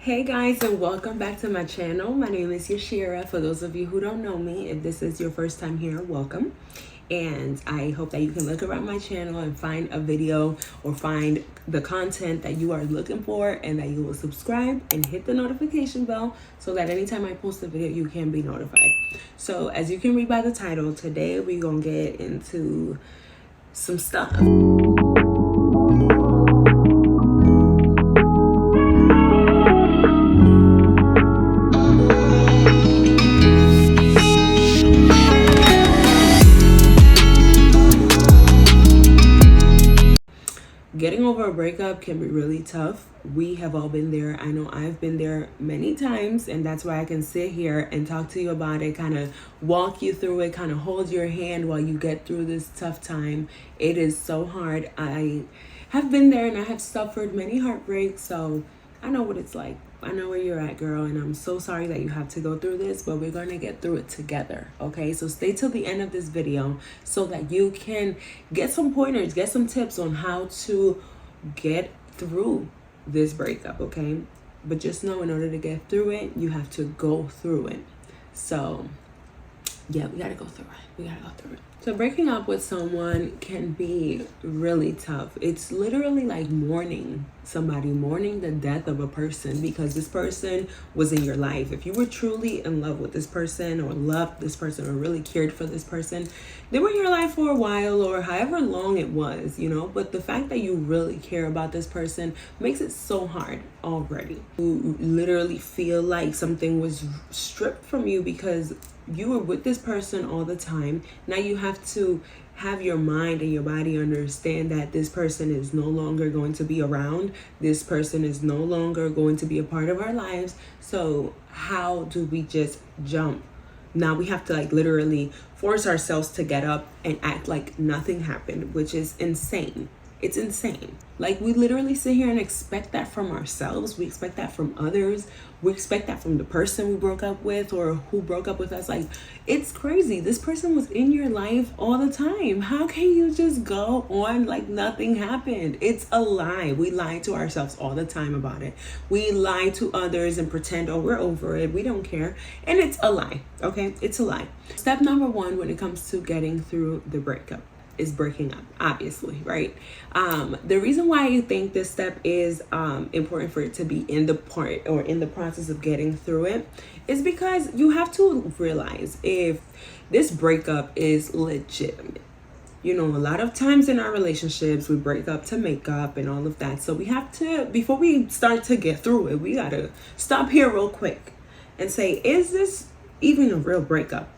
Hey guys, and welcome back to my channel. My name is Yashira. For those of you who don't know me, if this is your first time here, welcome. And I hope that you can look around my channel and find a video or find the content that you are looking for, and that you will subscribe and hit the notification bell so that anytime I post a video, you can be notified. So as you can read by the title, today we're gonna get into some stuff. Getting over a breakup can be really tough. We have all been there. I know I've been there many times, and that's why I can sit here and talk to you about it, kind of walk you through it, kind of hold your hand while you get through this tough time. It is so hard. I have been there and I have suffered many heartbreaks, so I know what it's like. I know where you're at, girl, and I'm so sorry that you have to go through this, but we're going to get through it together, okay? So stay till the end of this video so that you can get some pointers, get some tips on how to get through this breakup, okay? But just know, in order to get through it, you have to go through it. So yeah, we gotta go through it. So breaking up with someone can be really tough. It's literally like mourning somebody, mourning the death of a person, because this person was in your life. If you were truly in love with this person, or loved this person, or really cared for this person, they were in your life for a while, or however long it was, you know. But the fact that you really care about this person makes it so hard already. You literally feel like something was stripped from you because you were with this person all the time. Now you have to have your mind and your body understand that this person is no longer going to be around. This person is no longer going to be a part of our lives. So how do we just jump? Now we have to like literally force ourselves to get up and act like nothing happened, which is insane. It's insane. Like, we literally sit here and expect that from ourselves. We expect that from others. We expect that from the person we broke up with, or who broke up with us. Like, it's crazy. This person was in your life all the time. How can you just go on like nothing happened? It's a lie. We lie to ourselves all the time about it. We lie to others and pretend, oh, we're over it, we don't care. And it's a lie, okay? It's a lie. Step number one when it comes to getting through the breakup is breaking up, obviously, right? The reason why I think this step is important for it to be in the part or in the process of getting through it is because you have to realize if this breakup is legitimate. You know, a lot of times in our relationships, we break up to make up and all of that. So we have to, before we start to get through it, we gotta stop here real quick and say, is this even a real breakup?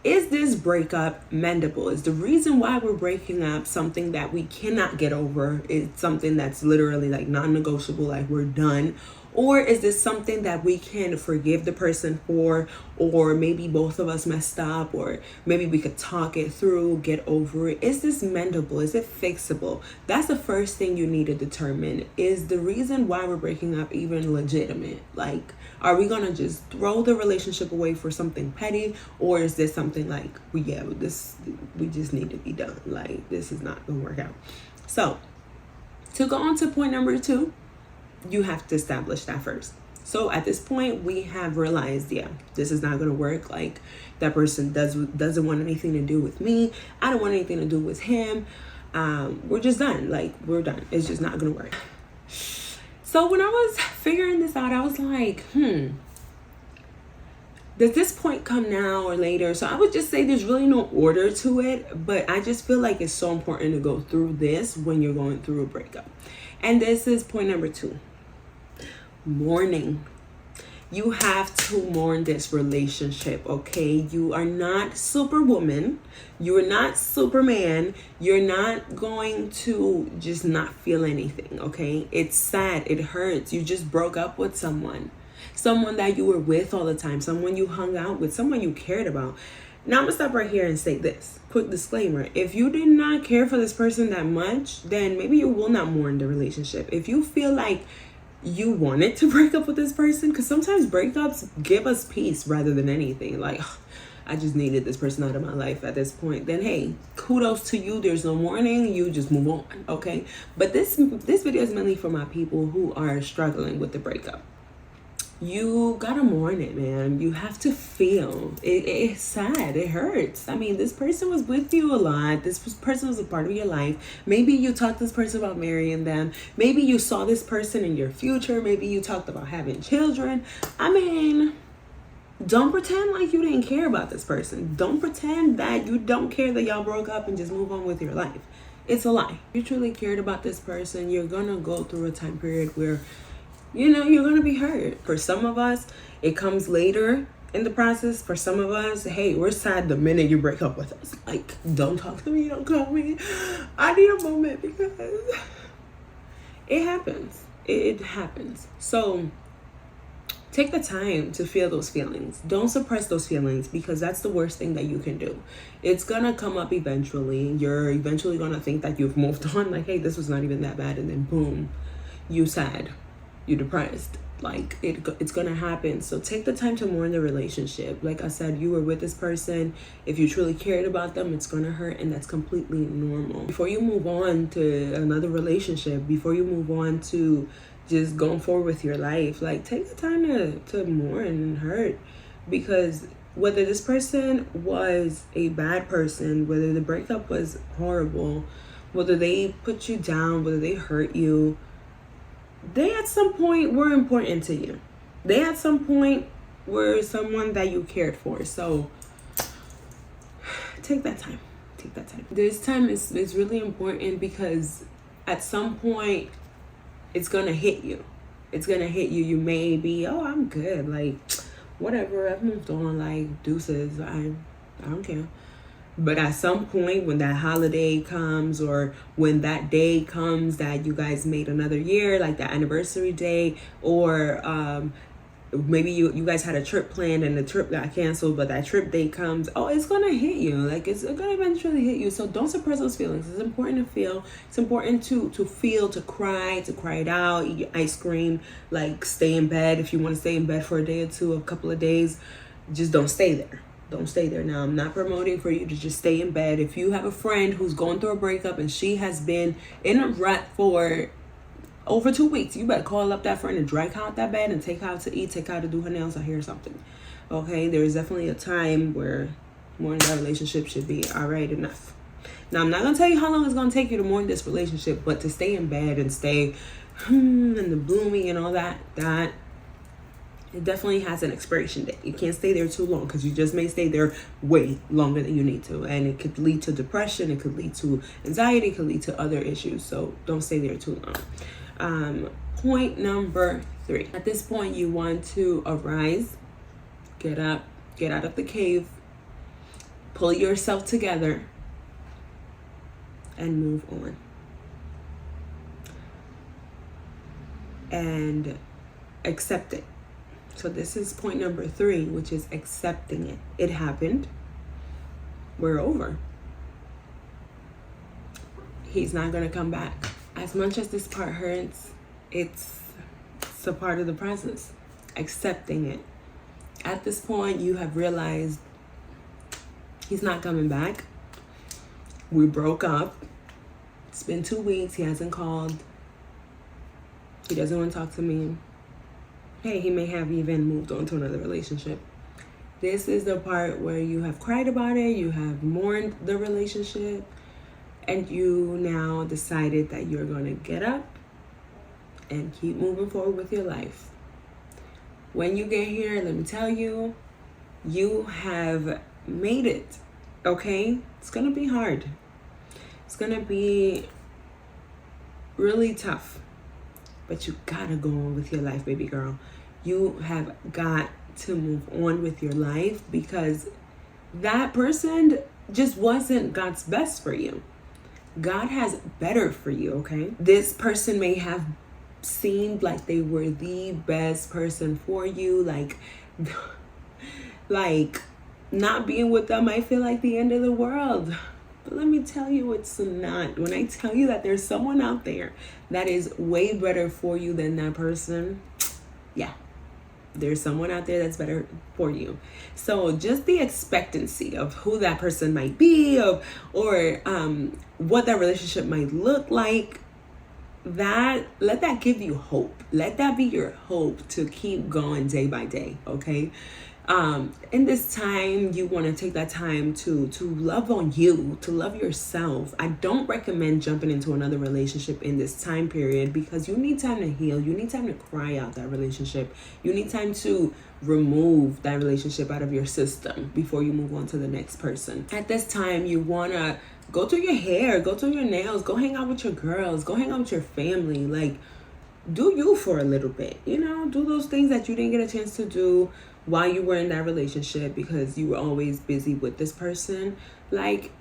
Is this breakup mendable? Is the reason why we're breaking up something that we cannot get over? Is something that's literally like non-negotiable, like we're done? Or is this something that we can forgive the person for, or maybe both of us messed up, or maybe we could talk it through, get over it? Is this mendable? Is it fixable? That's the first thing you need to determine. Is the reason why we're breaking up even legitimate? Like, are we gonna just throw the relationship away for something petty, or is this something like we just need to be done? Like, this is not gonna work out. So to go on to point number two, you have to establish that first. So at this point, we have realized, yeah, this is not gonna work. Like, that person doesn't want anything to do with me. I don't want anything to do with him. We're just done. Like, we're done. It's just not gonna work. So when I was figuring this out, I was like, does this point come now or later? So I would just say there's really no order to it, but I just feel like it's so important to go through this when you're going through a breakup. And this is point number two. Mourning. You have to mourn this relationship, okay? You are not Superwoman. You are not Superman. You're not going to just not feel anything, okay? It's sad. It hurts. You just broke up with someone that you were with all the time, someone you hung out with, someone you cared about. Now I'm gonna stop right here and say this quick disclaimer. If you did not care for this person that much, then maybe you will not mourn the relationship. If you feel like you wanted to break up with this person, because sometimes breakups give us peace rather than anything, like, I just needed this person out of my life at this point, then hey, kudos to you. There's no mourning. You just move on, okay? But this video is mainly for my people who are struggling with the breakup. You gotta mourn it, man. You have to feel it's sad, it hurts. I mean, this person was with you a lot. Person was a part of your life. Maybe you talked to this person about marrying them. Maybe you saw this person in your future. Maybe you talked about having children. I mean, don't pretend like you didn't care about this person. Don't pretend that you don't care that y'all broke up and just move on with your life. It's a lie. If you truly cared about this person, you're gonna go through a time period where you're going to be hurt. For some of us, it comes later in the process. For some of us, hey, we're sad the minute you break up with us. Like, don't talk to me, don't call me. I need a moment because it happens. It happens. So take the time to feel those feelings. Don't suppress those feelings because that's the worst thing that you can do. It's going to come up eventually. You're eventually going to think that you've moved on. Like, hey, this was not even that bad. And then boom, you sad. You're depressed. Like it's gonna happen. So take the time to mourn the relationship. Like I said, you were with this person. If you truly cared about them, it's gonna hurt, and that's completely normal. Before you move on to another relationship, before you move on to just going forward with your life, like take the time to mourn and hurt, because whether this person was a bad person, whether the breakup was horrible, whether they put you down, whether they hurt you, they at some point were important to you. They at some point were someone that you cared for. So take that time. Take that time. This time is really important because at some point it's gonna hit you. It's gonna hit you. You may be, oh, I'm good. Like, whatever. I've moved on. Like, deuces. I don't care. But at some point when that holiday comes, or when that day comes that you guys made another year, like the anniversary day, or maybe you guys had a trip planned and the trip got canceled, but that trip day comes, oh, it's gonna hit you. Like, it's gonna eventually hit you. So don't suppress those feelings. It's important to feel. It's important to feel, to cry it out, eat ice cream, like stay in bed. If you want to stay in bed for a day or two, a couple of days, just don't stay there. Don't stay there. Now, I'm not promoting for you to just stay in bed. If you have a friend who's going through a breakup and she has been in a rut for over 2 weeks, you better call up that friend and drag her out that bed and take her out to eat, take her out to do her nails or hair or something. Okay? There is definitely a time where mourning that relationship should be all right, enough. Now, I'm not going to tell you how long it's going to take you to mourn this relationship, but to stay in bed and stay and the blooming and all that, it definitely has an expiration date. You can't stay there too long because you just may stay there way longer than you need to. And it could lead to depression. It could lead to anxiety. It could lead to other issues. So don't stay there too long. Point number 3. At this point, you want to arise, get up, get out of the cave, pull yourself together, and move on. And accept it. So this is point number 3, which is accepting it. It happened. We're over. He's not going to come back. As much as this part hurts, it's a part of the process. Accepting it. At this point, you have realized he's not coming back. We broke up. It's been 2 weeks. He hasn't called. He doesn't want to talk to me. Hey, he may have even moved on to another relationship. This is the part where you have cried about it, you have mourned the relationship, and you now decided that you're going to get up and keep moving forward with your life. When you get here, let me tell you, you have made it, okay? It's going to be hard. It's going to be really tough. But you gotta go on with your life, baby girl. You have got to move on with your life because that person just wasn't God's best for you. God has better for you, okay? This person may have seemed like they were the best person for you. Like not being with them might feel like the end of the world. But let me tell you, it's not. When I tell you that there's someone out there that is way better for you than that person, yeah, there's someone out there that's better for you. So just the expectancy of who that person might be, or what that relationship might look like, let that give you hope. Let that be your hope to keep going day by day, okay? In this time, you want to take that time to love on you, to love yourself. I don't recommend jumping into another relationship in this time period because you need time to heal. You need time to cry out that relationship. You need time to remove that relationship out of your system before you move on to the next person. At this time, you want to go do your hair, go do your nails, go hang out with your girls, go hang out with your family. Like, do you for a little bit, you know, do those things that you didn't get a chance to do while you were in that relationship because you were always busy with this person. Like,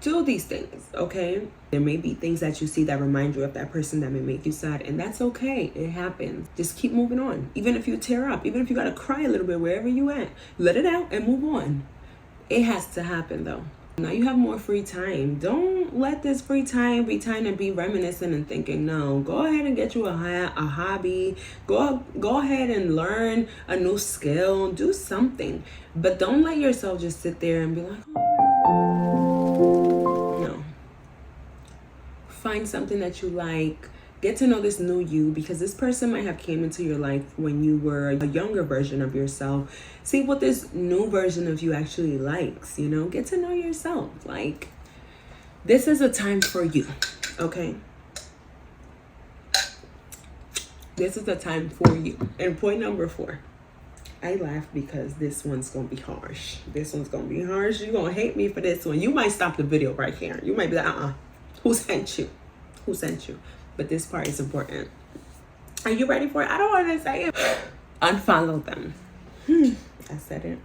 do these things, okay? There may be things that you see that remind you of that person that may make you sad, and that's okay. It happens. Just keep moving on. Even if you tear up, even if you gotta cry a little bit wherever you at, let it out and move on. It has to happen though. Now you have more free time. Don't let this free time be time to be reminiscing and thinking. No, go ahead and get you a hobby. Go ahead and learn a new skill. Do something. But don't let yourself just sit there and be like, oh. No. Find something that you like. Get to know this new you, because this person might have came into your life when you were a younger version of yourself. See what this new version of you actually likes, you know? Get to know yourself. Like, this is a time for you, okay? This is a time for you. And point number 4. I laugh because this one's going to be harsh. This one's going to be harsh. You're going to hate me for this one. You might stop the video right here. You might be like, who sent you? Who sent you? But this part is important. Are you ready for it? I don't want to say it. Unfollow them. I said it.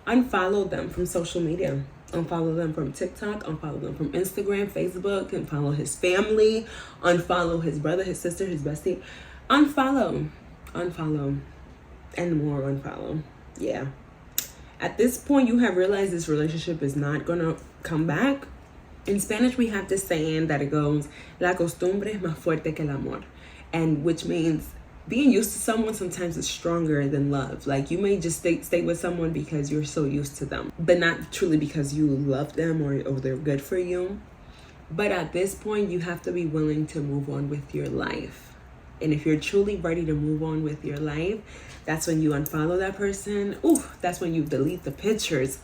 Unfollow them from social media. Unfollow them from TikTok. Unfollow them from Instagram, Facebook. Unfollow his family. Unfollow his brother, his sister, his bestie. Unfollow. Unfollow. And more unfollow. Yeah. At this point, you have realized this relationship is not going to come back. In Spanish, we have this saying that it goes, la costumbre es más fuerte que el amor. And which means being used to someone sometimes is stronger than love. Like, you may just stay with someone because you're so used to them, but not truly because you love them or they're good for you. But at this point, you have to be willing to move on with your life. And if you're truly ready to move on with your life, that's when you unfollow that person. Ooh, that's when you delete the pictures.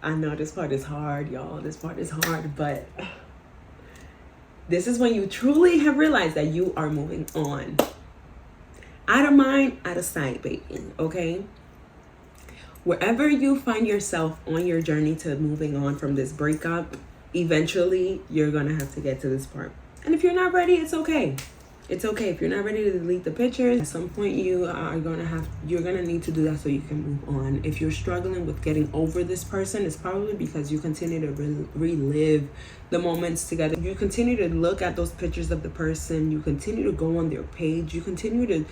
I know this part is hard, y'all. This part is hard, but this is when you truly have realized that you are moving on. Out of mind, out of sight, baby, okay? Wherever you find yourself on your journey to moving on from this breakup, eventually you're gonna have to get to this part. And if you're not ready, it's okay. It's okay. If you're not ready to delete the pictures, at some point you're gonna need to do that so you can move on. If you're struggling with getting over this person, it's probably because you continue to relive the moments together. You continue to look at those pictures of the person. You continue to go on their page. You continue to,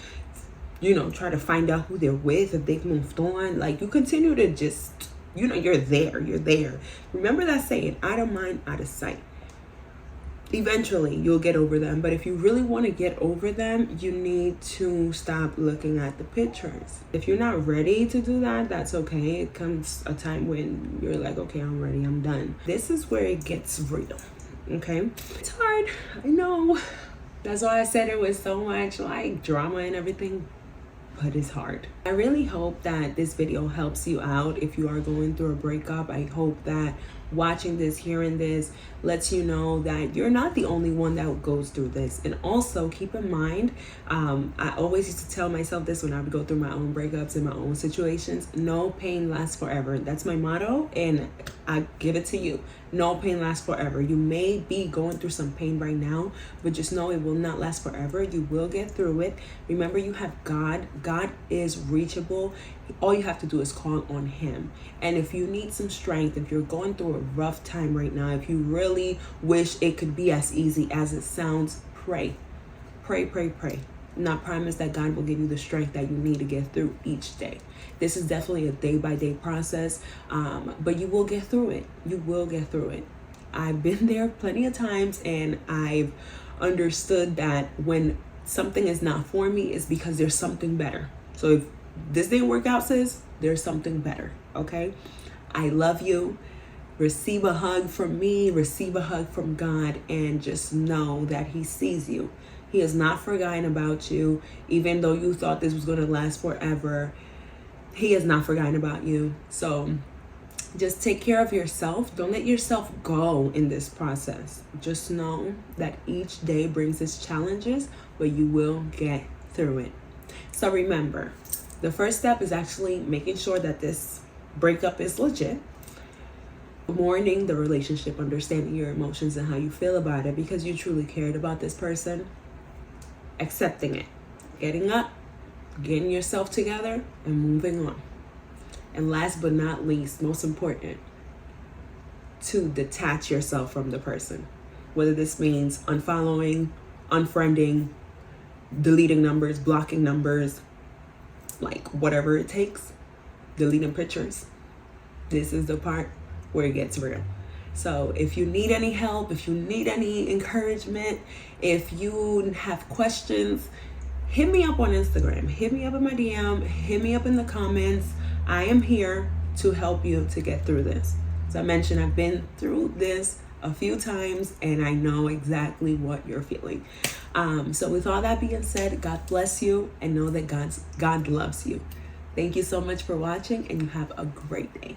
try to find out who they're with, if they've moved on. Like, you continue to just, you're there. Remember that saying, out of mind, out of sight. Eventually you'll get over them, but if you really want to get over them, you need to stop looking at the pictures. If you're not ready to do that, that's okay. It comes a time when you're like, okay, I'm ready, I'm done. This is where it gets real, okay? It's hard, I know. That's why I said it with so much like drama and everything, but it's hard. I really hope that this video helps you out if you are going through a breakup. I hope that watching this, hearing this, lets you know that you're not the only one that goes through this. And also keep in mind, I always used to tell myself this when I would go through my own breakups and my own situations: no pain lasts forever. That's my motto, and I give it to you. No pain lasts forever. You may be going through some pain right now, but just know it will not last forever. You will get through it. Remember, you have God. God is reachable. All you have to do is call on him. And if you need some strength, if you're going through a rough time right now, if you really wish it could be as easy as it sounds, pray. Pray. Not promise that God will give you the strength that you need to get through each day. This is definitely a day-by-day process, but you will get through it. You will get through it. I've been there plenty of times, and I've understood that when something is not for me, it's because there's something better. So if this didn't work out, sis, there's something better, okay? I love you. receive a hug from me, receive a hug from God, and just know that He sees you. He has not forgotten about you. Even though you thought this was going to last forever, He has not forgotten about you. So just take care of yourself. Don't let yourself go in this process. Just know that each day brings its challenges, but you will get through it. So remember, the first step is actually making sure that this breakup is legit. Mourning the relationship, understanding your emotions and how you feel about it because you truly cared about this person. Accepting it. Getting up, getting yourself together, and moving on. And last but not least, most important, to detach yourself from the person. Whether this means unfollowing, unfriending, deleting numbers, blocking numbers, like whatever it takes, deleting pictures. This is the part where it gets real. So if you need any help, if you need any encouragement, if you have questions, hit me up on Instagram, hit me up in my DM, hit me up in the comments. I am here to help you to get through this. As I mentioned, I've been through this a few times and I know exactly what you're feeling. So with all that being said, God bless you and know that God loves you. Thank you so much for watching and you have a great day.